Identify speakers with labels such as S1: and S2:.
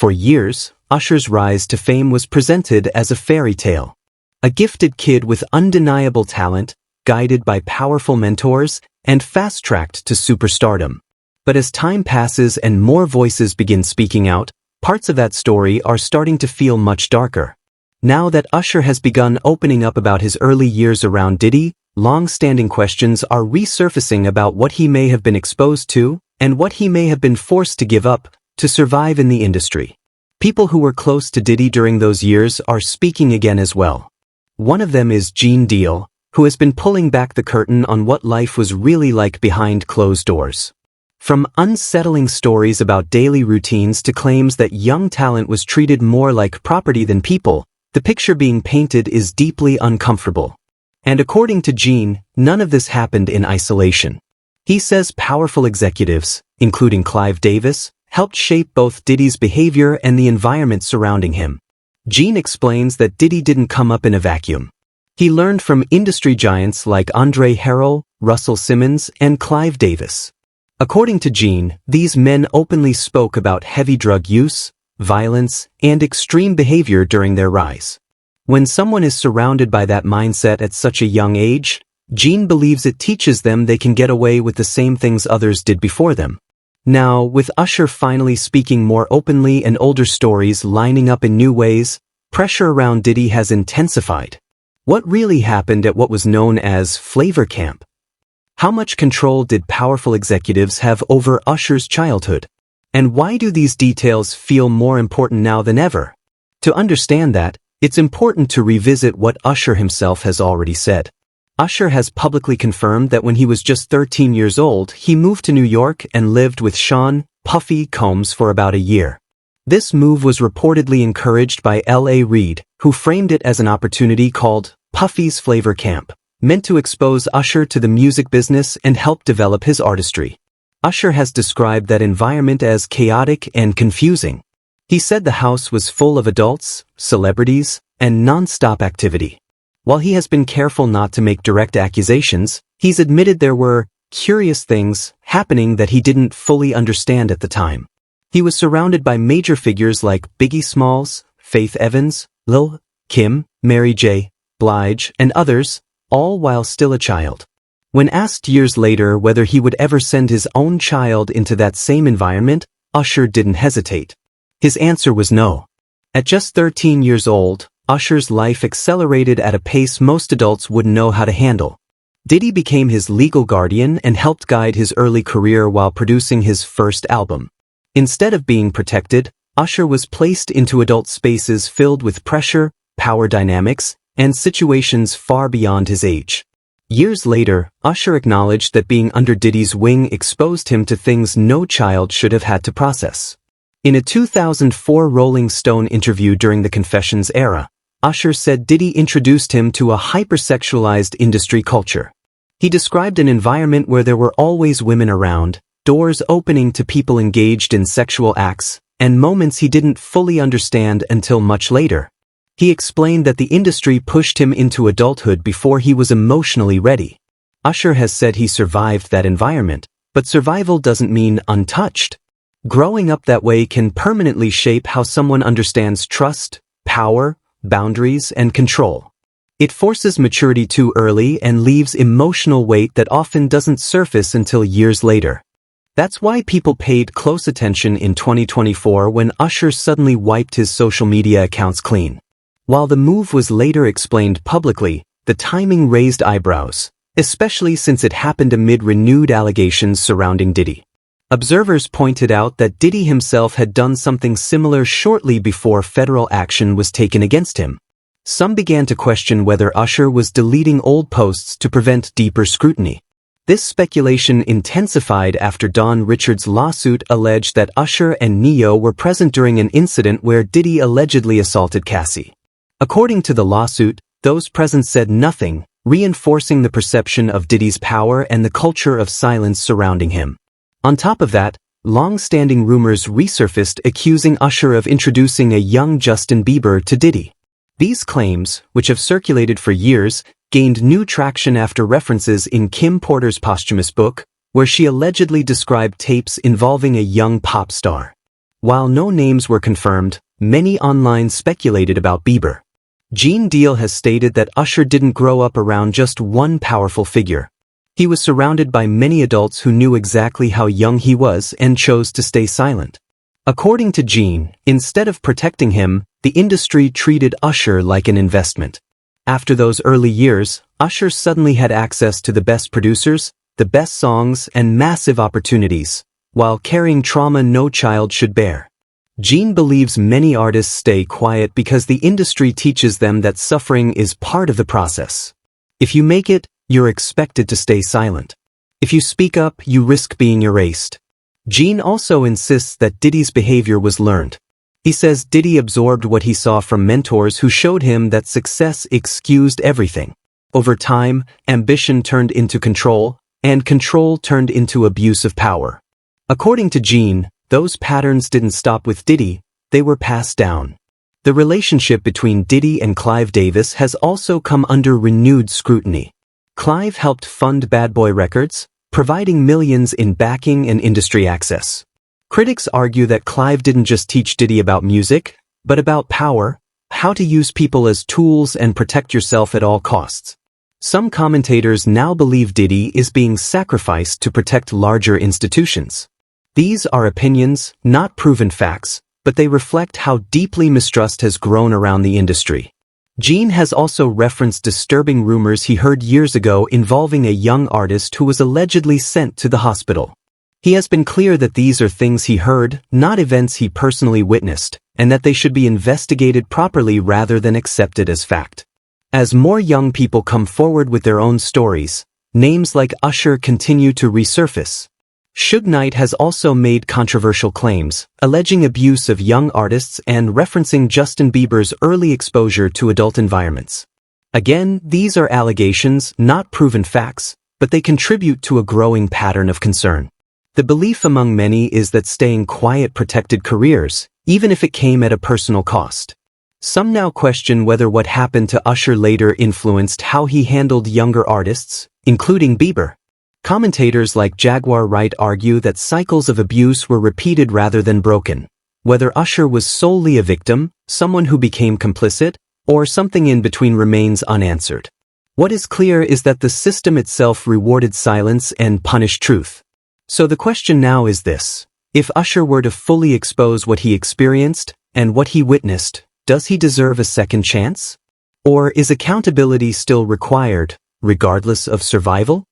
S1: For years, Usher's rise to fame was presented as a fairy tale. A gifted kid with undeniable talent, guided by powerful mentors, and fast-tracked to superstardom. But as time passes and more voices begin speaking out, parts of that story are starting to feel much darker. Now that Usher has begun opening up about his early years around Diddy, long-standing questions are resurfacing about what he may have been exposed to, and what he may have been forced to give up, to survive in the industry. People who were close to Diddy during those years are speaking again as well. One of them is Gene Deal, who has been pulling back the curtain on what life was really like behind closed doors. From unsettling stories about daily routines to claims that young talent was treated more like property than people, the picture being painted is deeply uncomfortable. And according to Gene, none of this happened in isolation. He says powerful executives, including Clive Davis, helped shape both Diddy's behavior and the environment surrounding him. Gene explains that Diddy didn't come up in a vacuum. He learned from industry giants like Andre Harrell, Russell Simmons, and Clive Davis. According to Gene, these men openly spoke about heavy drug use, violence, and extreme behavior during their rise. When someone is surrounded by that mindset at such a young age, Gene believes it teaches them they can get away with the same things others did before them. Now, with Usher finally speaking more openly and older stories lining up in new ways, pressure around Diddy has intensified. What really happened at what was known as Flavor Camp? How much control did powerful executives have over Usher's childhood? And why do these details feel more important now than ever? To understand that, it's important to revisit what Usher himself has already said. Usher has publicly confirmed that when he was just 13 years old, he moved to New York and lived with Sean "Puffy" Combs for about a year. This move was reportedly encouraged by L.A. Reid, who framed it as an opportunity called Puffy's Flavor Camp, meant to expose Usher to the music business and help develop his artistry. Usher has described that environment as chaotic and confusing. He said the house was full of adults, celebrities, and non-stop activity. While he has been careful not to make direct accusations, he's admitted there were curious things happening that he didn't fully understand at the time. He was surrounded by major figures like Biggie Smalls, Faith Evans, Lil Kim, Mary J. Blige, and others, all while still a child. When asked years later whether he would ever send his own child into that same environment, Usher didn't hesitate. His answer was no. At just 13 years old, Usher's life accelerated at a pace most adults wouldn't know how to handle. Diddy became his legal guardian and helped guide his early career while producing his first album. Instead of being protected, Usher was placed into adult spaces filled with pressure, power dynamics, and situations far beyond his age. Years later, Usher acknowledged that being under Diddy's wing exposed him to things no child should have had to process. In a 2004 Rolling Stone interview during the Confessions era, Usher said Diddy introduced him to a hypersexualized industry culture. He described an environment where there were always women around, doors opening to people engaged in sexual acts, and moments he didn't fully understand until much later. He explained that the industry pushed him into adulthood before he was emotionally ready. Usher has said he survived that environment, but survival doesn't mean untouched. Growing up that way can permanently shape how someone understands trust, power, boundaries, and control. It forces maturity too early and leaves emotional weight that often doesn't surface until years later. That's why people paid close attention in 2024 when Usher suddenly wiped his social media accounts clean. While the move was later explained publicly, the timing raised eyebrows, especially since it happened amid renewed allegations surrounding Diddy. Observers pointed out that Diddy himself had done something similar shortly before federal action was taken against him. Some began to question whether Usher was deleting old posts to prevent deeper scrutiny. This speculation intensified after Don Richards' lawsuit alleged that Usher and Ne-Yo were present during an incident where Diddy allegedly assaulted Cassie. According to the lawsuit, those present said nothing, reinforcing the perception of Diddy's power and the culture of silence surrounding him. On top of that, long-standing rumors resurfaced accusing Usher of introducing a young Justin Bieber to Diddy. These claims, which have circulated for years, gained new traction after references in Kim Porter's posthumous book, where she allegedly described tapes involving a young pop star. While no names were confirmed, many online speculated about Bieber. Gene Deal has stated that Usher didn't grow up around just one powerful figure. He was surrounded by many adults who knew exactly how young he was and chose to stay silent. According to Gene, instead of protecting him, the industry treated Usher like an investment. After those early years, Usher suddenly had access to the best producers, the best songs, and massive opportunities, while carrying trauma no child should bear. Gene believes many artists stay quiet because the industry teaches them that suffering is part of the process. If you make it, you're expected to stay silent. If you speak up, you risk being erased. Gene also insists that Diddy's behavior was learned. He says Diddy absorbed what he saw from mentors who showed him that success excused everything. Over time, ambition turned into control, and control turned into abuse of power. According to Gene, those patterns didn't stop with Diddy, they were passed down. The relationship between Diddy and Clive Davis has also come under renewed scrutiny. Clive helped fund Bad Boy Records, providing millions in backing and industry access. Critics argue that Clive didn't just teach Diddy about music, but about power, how to use people as tools and protect yourself at all costs. Some commentators now believe Diddy is being sacrificed to protect larger institutions. These are opinions, not proven facts, but they reflect how deeply mistrust has grown around the industry. Gene has also referenced disturbing rumors he heard years ago involving a young artist who was allegedly sent to the hospital. He has been clear that these are things he heard, not events he personally witnessed, and that they should be investigated properly rather than accepted as fact. As more young people come forward with their own stories, names like Usher continue to resurface. Suge Knight has also made controversial claims, alleging abuse of young artists and referencing Justin Bieber's early exposure to adult environments. Again, these are allegations, not proven facts, but they contribute to a growing pattern of concern. The belief among many is that staying quiet protected careers, even if it came at a personal cost. Some now question whether what happened to Usher later influenced how he handled younger artists, including Bieber. Commentators like Jaguar Wright argue that cycles of abuse were repeated rather than broken. Whether Usher was solely a victim, someone who became complicit, or something in between remains unanswered. What is clear is that the system itself rewarded silence and punished truth. So the question now is this: if Usher were to fully expose what he experienced and what he witnessed, does he deserve a second chance? Or is accountability still required, regardless of survival?